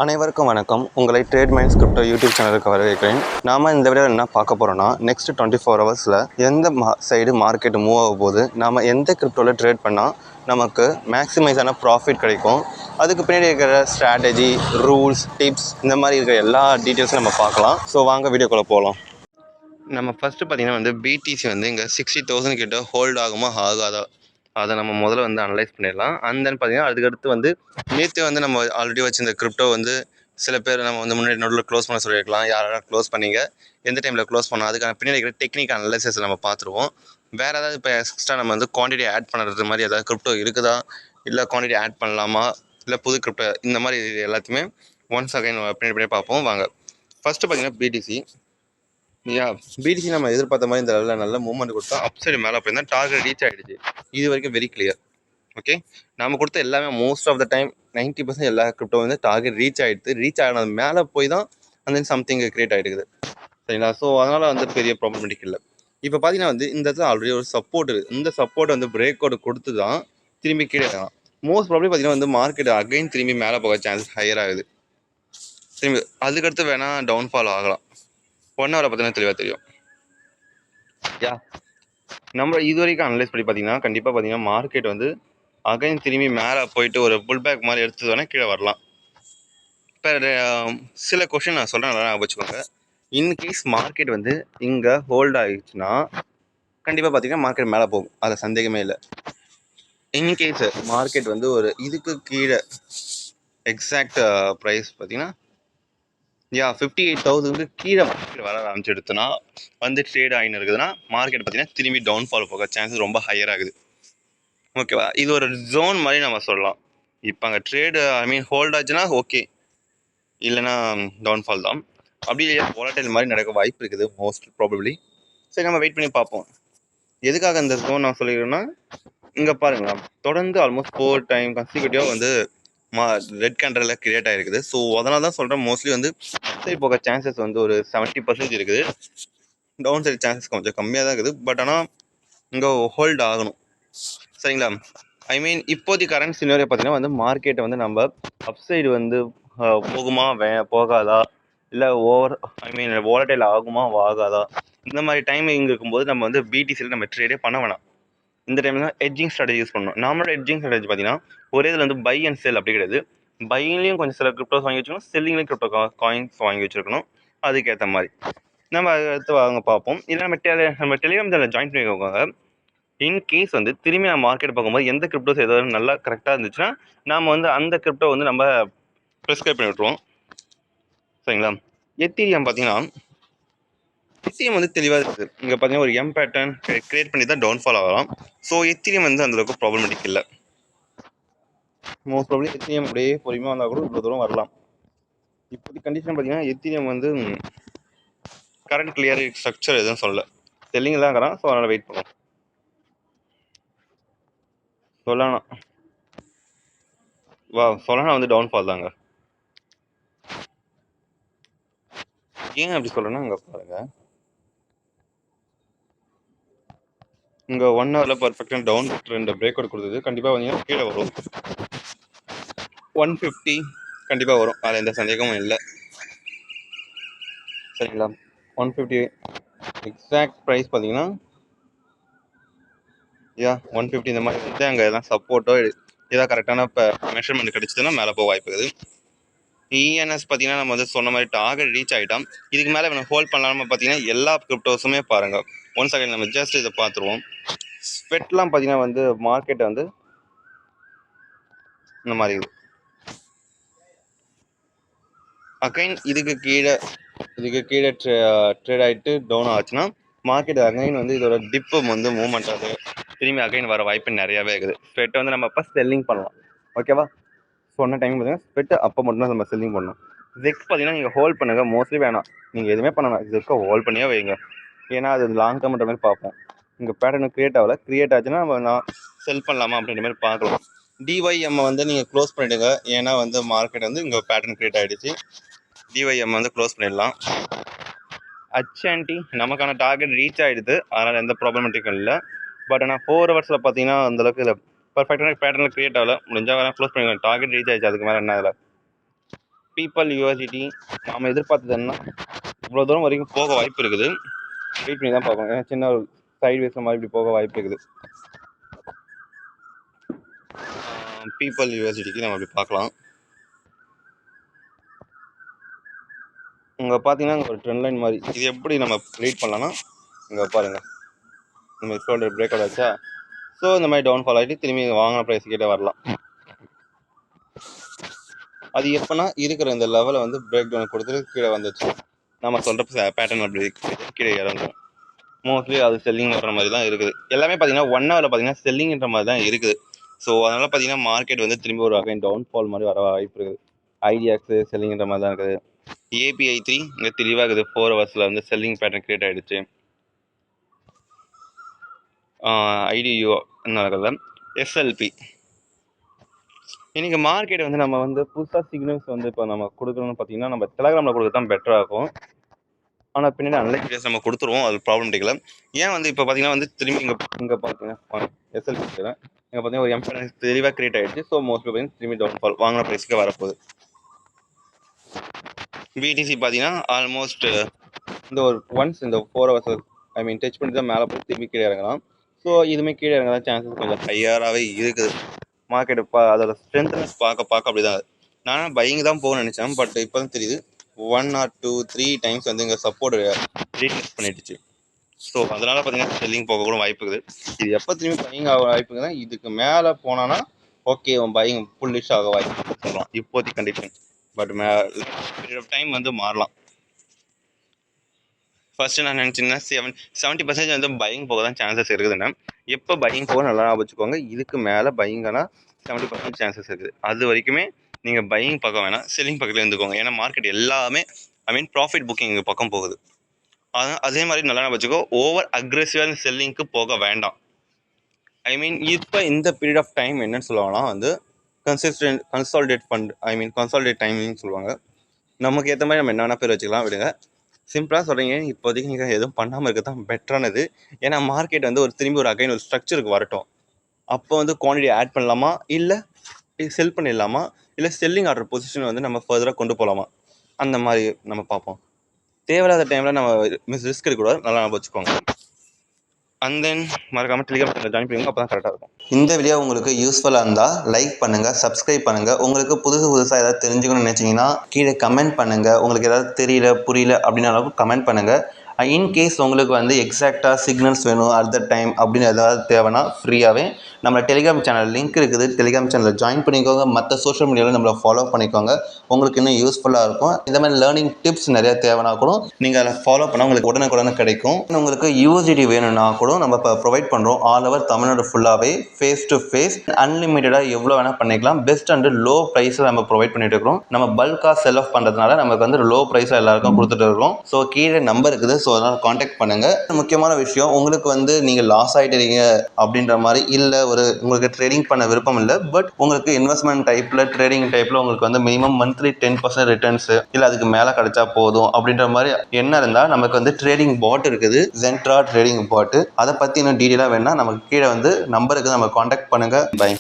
அனைவருக்கும் வணக்கம். உங்களை ட்ரேட் மைண்ட்ஸ் கிரிப்டோ யூடியூப் சேனலுக்கு வரவேற்கிறேன். நாம் இந்த வீடியோவில் என்ன பார்க்க போகிறோம்னா, நெக்ஸ்ட் 24 ஹவர்ஸில் எந்த சைடு மார்க்கெட் மூவ் ஆக போது, நாம் எந்த கிரிப்டோவில் ட்ரேட் பண்ணால் நமக்கு மேக்ஸிமைஸான ப்ராஃபிட் கிடைக்கும், அதுக்கு பின்னாடி இருக்கிற ஸ்ட்ராட்டஜி, ரூல்ஸ், டிப்ஸ் இந்த மாதிரி இருக்கிற எல்லா டீட்டெயில்ஸும் நம்ம பார்க்கலாம். ஸோ வாங்க வீடியோக்குள்ளே போகலாம். நம்ம ஃபஸ்ட்டு பார்த்திங்கன்னா பிடிசி இங்கே 60,000 கிட்ட ஹோல்ட் ஆகுமா ஆகாதா, அதை நம்ம முதல்ல அனலைஸ் பண்ணிடலாம். அண்ட் தென் பார்த்திங்கன்னா அதுக்கடுத்து நேற்று நம்ம ஆல்ரெடி வச்சுருந்த கிரிப்டோ சில பேர் நம்ம முன்னாடி நடுவில் க்ளோஸ் பண்ண சொல்லியிருக்கலாம். யாரெல்லாம் க்ளோஸ் பண்ணிங்க, எந்த டைமில் க்ளோஸ் பண்ணோம், அதுக்கான பின்னாடி இருக்கிற டெக்னிக் அனலைசிஸ் நம்ம பார்த்துருவோம். வேறு ஏதாவது இப்போ எக்ஸ்ட்ரா நம்ம குவான்டிட்டி ஆட் பண்ணுறது மாதிரி ஏதாவது கிரிப்டோ இருக்குதா, இல்லை குவான்டிட்டி ஆட் பண்ணலாமா, இல்லை புது கிரிப்டோ, இந்த மாதிரி எல்லாத்தையுமே ஒன்ஸ் அகைன் பின்னாடி பார்ப்போம். வாங்க. ஃபஸ்ட்டு பார்த்திங்கன்னா பிடிசி நம்ம எதிர்பார்த்த மாதிரி இந்த நல்ல மூவ்மெண்ட் கொடுத்தா அப்சைடு மேலே போயிருந்தா டார்கெட் ரீச் ஆகிடுச்சு. இது வரைக்கும் வெரி கிளியர். ஓகே, நம்ம கொடுத்த எல்லாமே மோஸ்ட் ஆஃப் த டைம் 90% எல்லா கிரிப்டோ டார்கெட் ரீச் ஆகிடுது. ரீச் ஆகினது மேலே போய் தான் அந்த சம்திங் கிரியேட் ஆகிடுது. சரிங்களா? ஸோ அதனால் பெரிய ப்ராப்ளமேட்டிக் இல்லை. இப்போ பார்த்தீங்கன்னா இந்த இடத்துல ஆல்ரெடி ஒரு சப்போர்ட் இருக்குது. இந்த சப்போர்ட் பிரேக் அவுட் கொடுத்து தான் திரும்பி கீழே இறங்கலாம். மோஸ்ட் ப்ராப்ளி பார்த்தீங்கன்னா மார்க்கெட் அகைன் திரும்பி மேலே போக சான்சஸ் ஹையர் ஆகுது. திரும்பி அதுக்கடுத்து வேணால் டவுன்ஃபால் ஆகலாம். 1 ஹவரை பார்த்தீங்கன்னா தெளிவாக தெரியும். நம்ம இது வரைக்கும் அனலைஸ் பண்ணி பார்த்தீங்கன்னா கண்டிப்பாக பார்த்தீங்கன்னா மார்க்கெட் அகைன் திரும்பி மேலே போயிட்டு ஒரு புல் பேக் மாதிரி எடுத்து வேணால் கீழே வரலாம். இப்போ சில கொஷின் நான் சொல்கிறேன், நல்லா வச்சுக்கோங்க. இன்கேஸ் மார்க்கெட் இங்கே ஹோல்ட் ஆகிடுச்சுன்னா கண்டிப்பாக பார்த்தீங்கன்னா மார்க்கெட் மேலே போகும், அதில் சந்தேகமே இல்லை. இன்கேஸ் மார்க்கெட் ஒரு இதுக்கு கீழே எக்ஸாக்ட் ப்ரைஸ் பார்த்தீங்கன்னா 58,000 கீழே மார்க்கெட் வர ஆரம்பிச்சிடுச்சுன்னா ட்ரேட் ஆகின்னு இருக்குதுன்னா மார்க்கெட் பார்த்தீங்கன்னா திரும்பி டவுன்ஃபால் போக சான்சஸ் ரொம்ப ஹையர் ஆகுது. ஓகேவா? இது ஒரு ஜோன் மாதிரி நம்ம சொல்லலாம். இப்போ அங்கே ட்ரேடு ஹோல்ட் ஆச்சுன்னா ஓகே, இல்லைன்னா டவுன்ஃபால் தான். அப்படி இல்லையா வாலடைல் மாதிரி நடக்க வாய்ப்பு இருக்குது மோஸ்ட் ப்ராபப்ளி. சரி, நம்ம வெயிட் பண்ணி பார்ப்போம். எதுக்காக இந்த ஜோன் நான் சொல்லிக்கிறேன்னா, இங்கே பாருங்களா, தொடர்ந்து ஆல்மோஸ்ட் 4 டைம் கன்சிக்யூட்டிவாக ரெட் கேண்டலில் கிரியேட் ஆகிருக்குது. ஸோ அதனால தான் சொல்கிறேன், மோஸ்ட்லி அப்சைட் போக சான்சஸ் ஒரு 70% இருக்குது. டவுன் சைட் சான்சஸ் கொஞ்சம் கம்மியாக தான் இருக்குது. பட் ஆனால் இங்கே ஹோல்ட் ஆகணும். சரிங்களா? இப்போதைக்கு கரண்ட் சினாரியோ பார்த்தீங்கன்னா மார்க்கெட்டை நம்ம அப்சைடு போகுமா போகாதா, இல்லை வாலடைல் ஆகுமா ஆகாதா, இந்த மாதிரி டைமிங் இருக்கும்போது நம்ம பிடிசியில் நம்ம ட்ரேடே பண்ண வேணாம். இந்த டைமில் தான் எட்ஜிங் ஸ்ட்ராட்டஜி யூஸ் பண்ணணும். நம்மளோட எட்ஜிங் ஸ்ட்ராட்டஜி பார்த்தீங்கன்னா ஒரே இதில் பை அண்ட் செல் அப்படி கிடையாது. பையிலையும் கொஞ்சம் சில கிரிப்டோஸ் வாங்கி வச்சுக்கணும், செல்லிங்லையும் கிரிப்டோ காயின்ஸ் வாங்கி வச்சுருக்கணும். அதுக்கேற்ற மாதிரி நம்ம அடுத்து வாங்க பார்ப்போம். இல்லை நம்ம டெலிகிராம் சேனல் ஜாயின் பண்ணிக்கோங்க. இன்கேஸ் திரும்பி நம்ம மார்க்கெட் பார்க்கும்போது எந்த கிரிப்டோஸ் ஏதாவது நல்லா கரெக்டாக இருந்துச்சுன்னா நாம் அந்த கிரிப்டோ நம்ம ப்ரிஸ்கிரைப் பண்ணி விட்ருவோம். சரிங்களா? எத்தீரியம் பார்த்தீங்கன்னா எத்தீரியம் தெளிவாக இருக்குது. இங்கே பார்த்தீங்கன்னா ஒரு எம் பேட்டர்ன் கிரியேட் பண்ணி தான் டவுன்ஃபால் ஆகலாம். ஸோ எத்தீரியம் அந்தளவுக்கு ப்ராப்ளமேட்டிக் இல்லை. மோஸ்ட் ப்ராப்ளி எத்தீரியம் அப்படியே பொறுமையாக வந்தால் கூட இவ்வளோ தூரம் வரலாம். இப்போதைக்கு கண்டிஷன் பார்த்தீங்கன்னா எத்தீரியம் கரண்ட் கிளியர் ஸ்ட்ரக்சர் எதுவும் சொல்லலை, செல்லிங் தான் இருக்கிறான். ஸோ அதனால் வெயிட் பண்ணுவோம். சொல்லானா டவுன்ஃபால் தாங்க. ஏன் அப்படி சொல்கிறேன்னா, இங்கே பாருங்க, இங்கே 1 ஹவரில் பர்ஃபெக்டாக டவுன் ட்ரெண்ட் பிரேக் அவுட் கொடுத்தது. கண்டிப்பாக கீழே வரும். 150 கண்டிப்பாக வரும், அதில் எந்த சந்தேகமும் இல்லை. சரிங்களா? 150 எக்ஸாக்ட் ப்ரைஸ் பார்த்தீங்கன்னா 150 இந்த மாதிரி அங்கே எல்லாம் சப்போர்ட்டோ ஏதாவது கரெக்டான இப்போ மெஷர்மெண்ட் கிடைச்சதுன்னா மேலே போக வாய்ப்பு இருக்குது. இஎன்எஸ் பார்த்தீங்கன்னா நம்ம சொன்ன மாதிரி டார்கெட் ரீச் ஆகிட்டோம். இதுக்கு மேலே நம்ம ஹோல்ட் பண்ணலாமல் பார்த்தீங்கன்னா எல்லா கிரிப்டோஸுமே பாருங்கள். ஒன்ஸ் அகைன் நம்ம ஜஸ்ட் இதை பார்த்துருவோம். ஸ்பெட்லாம் பார்த்தீங்கன்னா மார்க்கெட்டை இந்த மாதிரி இருக்குது. அகைன் இதுக்கு கீழே ட்ரேட் ஆகிட்டு டவுன் ஆச்சுன்னா மார்க்கெட் அகைன் இதோட டிப்பு மூவ்மெண்ட் ஆகுது, திரும்பி அகைன் வர வாய்ப்பு நிறையாவே இருக்குது. ஸ்பெட் நம்ம அப்போ செல்லிங் பண்ணலாம். ஓகேவா? சொன்ன டைம் பார்த்தீங்கன்னா ஸ்பெட் அப்போ மட்டும்தான் நம்ம செல்லிங் பண்ணணும். ஜெக்ஸ் பார்த்தீங்கன்னா நீங்கள் ஹோல்ட் பண்ணுங்கள், மோஸ்ட்லி வேணாம், நீங்கள் எதுவுமே பண்ணணும், ஜெக்ஸை ஹோல்ட் பண்ணியே வைங்க. ஏன்னா அது லாங் டேர்ம்ன்ற மாதிரி பார்ப்போம். இங்கே பேட்டர்ன் கிரியேட் ஆச்சுன்னா நான் செல் பண்ணலாமா அப்படின்ற மாதிரி பார்க்கலாம். டிஒய்எம் நீங்கள் க்ளோஸ் பண்ணிவிடுங்க. ஏன்னா மார்க்கெட் இங்கே பேட்டர்ன் கிரியேட் ஆகிடுச்சு. டிஒய்எம் க்ளோஸ் பண்ணிடலாம். ஹச்என்டி நமக்கான டார்கெட் ரீச் ஆகிடுது, அதனால் எந்த ப்ராப்ளமேட்டிக்கும் இல்லை. பட் ஆனால் 4 ஹவர்ஸில் பார்த்தீங்கன்னா அந்தளவுக்கு இல்லை, பர்ஃபெக்டான பேட்டர்னில் கிரியேட் ஆகல. முடிஞ்சால் வேணால் க்ளோஸ் பண்ணிக்கலாம். டார்கெட் ரீச் ஆகிடுச்சு, அதுக்கு மேலே என்ன இல்லை. பீப்பிள் யூஎஸ்டிடி நாம் எதிர்பார்த்தது என்ன, இவ்வளோ தூரம் வரைக்கும் போக வாய்ப்பு இருக்குது. வெயிட் பண்ணி தான் பார்க்கணும். ஏன்னா சின்ன ஒரு சைட் வேஸில் மாதிரி இப்படி போக வாய்ப்பு இருக்குது. பீப்பிள் யூஎஸ்டிக்கு நம்ம அப்படி பார்க்கலாம். இங்கே பார்த்தீங்கன்னா இங்கே ஒரு ட்ரெண்ட் லைன் மாதிரி, இது எப்படி நம்ம ரீட் பண்ணலாம்னா இங்கே பாருங்கள், இந்த மாதிரி ஷோல்டர் பிரேக் அவுட் ஆச்சா. ஸோ இந்த மாதிரி டவுன்ஃபால் ஆகிட்டு திரும்பி வாங்கின ப்ரைஸ் கிட்டே வரலாம். அது எப்போனா இருக்கிற இந்த லெவலை வந்து பிரேக் டவுன் கொடுத்துட்டு கீழே வந்துச்சு, நம்ம சொல்கிற பேட்டர்ன் அப்படி கீழே இறங்கும். மோஸ்ட்லி அது செல்லிங் வர்ற மாதிரி தான் இருக்குது. எல்லாமே பார்த்தீங்கன்னா 1 ஹவரில் பார்த்தீங்கன்னா செல்லிங்கிற மாதிரி தான் இருக்குது. ஸோ அதனால் பார்த்தீங்கன்னா மார்க்கெட் வந்து திரும்பி ஒரு வகை டவுன்ஃபால் மாதிரி வர வாய்ப்பு இருக்குது. ஐடியாக்ஸு செல்லிங்கிற மாதிரி தான் இருக்குது. ஏபிஐ 3 இங்கே தெளிவாக இருக்குது. 4 ஹவர்ஸில் வந்து செல்லிங் பேட்டர்ன் கிரியேட் ஆகிடுச்சு. ஐடியூ என்ன இருக்குது, எஸ்எல்பி. இன்றைக்கி மார்க்கெட் வந்து நம்ம வந்து புதுசாக சிக்னல்ஸ் வந்து இப்போ நம்ம கொடுக்கணும்னு பார்த்தீங்கன்னா நம்ம டெலகிராமில் கொடுக்க தான் பெட்டராக இருக்கும். ஆனால் பின்னாடி அன்லைக் டேஸ் நம்ம கொடுத்துருவோம், அது ப்ராப்ளம் தெரியல. ஏன் வந்து இப்போ பார்த்தீங்கன்னா வந்து திரும்பி இங்கே பார்த்தீங்கன்னா எஸ்எல்பி இங்கே பார்த்தீங்கன்னா ஒரு எம்பேலன்ஸ் தெளிவாக கிரியேட் ஆகிடுச்சு. ஸோ மோஸ்ட்லி பார்த்தீங்கன்னா திரும்பி டவுன்ஃபால் வாங்கின ப்ரைஸ்க்கு வரப்போகுது. பிடிசி பார்த்தீங்கன்னா ஆல்மோஸ்ட் இந்த ஒரு ஒன்ஸ் இந்த 4 ஹவர்ஸ் டச் பண்ணி தான் மேலே போய் திரும்பி கீழே இறங்கலாம். ஸோ இதுவுமே கீழே இறங்க தான் சான்சஸ் கொஞ்சம் ஹையராகவே இருக்குது. மார்க்கெட்டு அதோட ஸ்ட்ரென்த்னஸ் பார்க்க அப்படி தான். நானும் பையிங் தான் போகணும்னு நினச்சேன், பட் இப்போ தான் தெரியுது 1 or 2 3 டைம்ஸ் வந்து இங்கே சப்போர்ட் ரீடெஸ்ட் பண்ணிடுச்சு. ஸோ அதனால் பார்த்தீங்கன்னா செல்லிங் போக கூட வாய்ப்பு இருக்குது. இது எப்போ திரும்பி பையிங் ஆக வாய்ப்பு இருக்குதுன்னா இதுக்கு மேலே போனான்னா ஓகே பையிங் புல்லிஷ் ஆக வாய்ப்பு சொல்லலாம் இப்போதைக்கு condition. But period of time வந்து மாறலாம். ஃபஸ்ட்டு நான் நினச்சிங்கன்னா 70% வந்து பையிங் போக தான் சான்சஸ் இருக்குதுன்னா, எப்போ பையிங் போக நல்லா வச்சுக்கோங்க. இதுக்கு மேலே பையிங்கானா 70% சான்சஸ் இருக்குது. அது வரைக்குமே நீங்கள் பையிங் பக்கம் வேணாம், செல்லிங் பக்கத்தில் இருந்துக்கோங்க. ஏன்னா மார்க்கெட் எல்லாமே ப்ராஃபிட் புக்கிங் பக்கம் போகுது. அதே மாதிரி நல்லா வச்சுக்கோ. ஓவர் அக்ரெசிவான செல்லிங்க்கு போக வேண்டாம். இப்போ இந்த பீரியட் ஆஃப் டைம் என்னன்னு சொல்லுவாங்கன்னா வந்து கன்சாலிடேட் ஃபண்ட் கன்சாலிடேட் டைமிங்னு சொல்லுவாங்க. நமக்கு ஏற்ற மாதிரி நம்ம என்ன வேணால் பேர் வச்சுக்கலாம், விடுங்க. சிம்பிளாக சொல்கிறீங்க, இப்போதைக்கு நீங்கள் எதுவும் பண்ணாமல் இருக்க தான் பெட்டரானது. ஏன்னா மார்க்கெட் வந்து திரும்பி ஒரு அகைன் ஒரு ஸ்ட்ரக்சருக்கு வரட்டும். அப்போ வந்து குவான்டிட்டி ஆட் பண்ணலாமா, இல்லை செல் பண்ணிடலாமா, இல்லை செல்லிங் ஆர்டர் பொசிஷன் வந்து நம்ம ஃபர்தராக கொண்டு போகலாமா, அந்த மாதிரி நம்ம பார்ப்போம். தேவையில்லாத டைமில் நம்ம ரிஸ்க் எடுக்கக்கூடாது, நல்லா வச்சுக்கோங்க. அண்ட் தென் மறக்காமல் டெலிகிராம் சேனல் ஜாயின் பண்ணுங்க, அப்போ தான் கரெக்டாக இருக்கும். இந்த வீடியோ உங்களுக்கு யூஸ்ஃபுல்லாக இருந்தால் லைக் பண்ணுங்கள், சப்ஸ்கிரைப் பண்ணுங்கள். உங்களுக்கு புதுசாக ஏதாவது தெரிஞ்சுக்கணும்னு நினச்சிங்கன்னா கீழே கமெண்ட் பண்ணுங்கள். உங்களுக்கு ஏதாவது தெரியல புரியல அப்படின்னாலும் கமெண்ட் பண்ணுங்கள். இன்கேஸ் உங்களுக்கு வந்து எக்ஸாக்டாக சிக்னல்ஸ் வேணும் அட் த டைம் அப்படின்னு ஏதாவது தேவைன்னா ஃப்ரீயாகவே நம்ம டெலிகிராம் சேனல் லிங்க் இருக்குது, டெலிகிராம் சேனலில் ஜாயின் பண்ணிக்கோங்க. மற்ற சோஷியல் மீடியாவில் நம்மளை ஃபாலோ பண்ணிக்கோங்க, உங்களுக்கு இன்னும் யூஸ்ஃபுல்லாக இருக்கும். இந்த மாதிரி லேர்னிங் டிப்ஸ் நிறையா தேவைன்னா கூட நீங்கள் அதை ஃபாலோ பண்ணால் உங்களுக்கு உடனுக்குடனே கிடைக்கும். உங்களுக்கு யூஎஸ்டிடி வேணும்னா கூட நம்ம இப்போ ப்ரொவைட் பண்ணுறோம். ஆல் ஓவர் தமிழ்நாடு ஃபுல்லாகவே ஃபேஸ் டு ஃபேஸ் அன்லிமிட்டடாக எவ்வளோ வேணால் பண்ணிக்கலாம். பெஸ்ட் அண்ட் லோ ப்ரைஸில் நம்ம ப்ரொவைட் பண்ணிட்டு இருக்கிறோம். நம்ம பல்காக செல் ஆஃப் பண்ணுறதுனால நமக்கு வந்து லோ ப்ரைஸில் எல்லாருக்கும் கொடுத்துட்டு இருக்கோம். ஸோ கீழே நம்பர் இருக்குது, ஸோ அதனால் காண்டாக்ட் பண்ணுங்கள். முக்கியமான விஷயம், உங்களுக்கு வந்து நீங்கள் லாஸ் ஆகிட்டீங்க அப்படின்ற மாதிரி இல்லை, உங்களுக்கு ட்ரேடிங் பண்ண விருப்பம் இல்லை, பட் உங்களுக்கு இன்வெஸ்ட்மெண்ட் டைப்பில் ட்ரேடிங் டைப்பில் உங்களுக்கு வந்து மினிமம் மந்த்லி 10% ரிட்டர்ன்ஸு இல்லை அதுக்கு மேலே கிடைச்சா போதும் அப்படின்ற மாதிரி என்ன இருந்தால் நமக்கு வந்து ட்ரேடிங் பாட் இருக்குது, ஜென்ட்ரா ட்ரேடிங் பாட்டு. அதை பற்றி இன்னும் டீட்டெயிலாக வேணால் நமக்கு கீழே வந்து நம்பருக்கு நம்ம காண்டாக்ட் பண்ணுங்கள். பை.